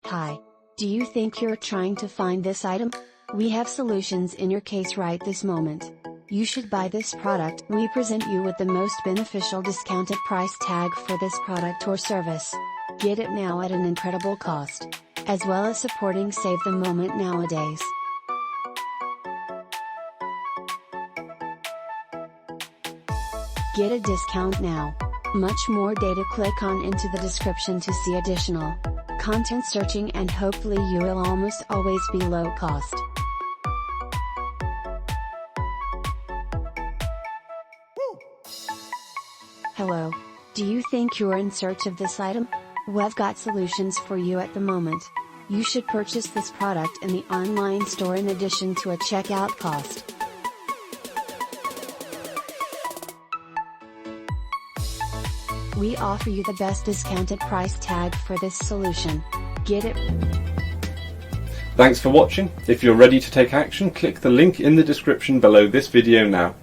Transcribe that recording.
Hi. Do you think you're trying to find this item? We have solutions in your case right this moment. You should buy this product. We present you with the most beneficial discounted price tag for this product or service. Get it now at an incredible cost. As well as supporting Save the Moment nowadays. Get a discount now. Much more data. Click on into the description to see additional content searching, and hopefully you will almost always be low cost. Hello. Do you think you're in search of this item? We've got solutions for you at the moment. You should purchase this product in the online store in addition to a checkout cost. We offer you the best discounted price tag for this solution. Get it? Thanks for watching. If you're ready to take action, click the link in the description below this video now.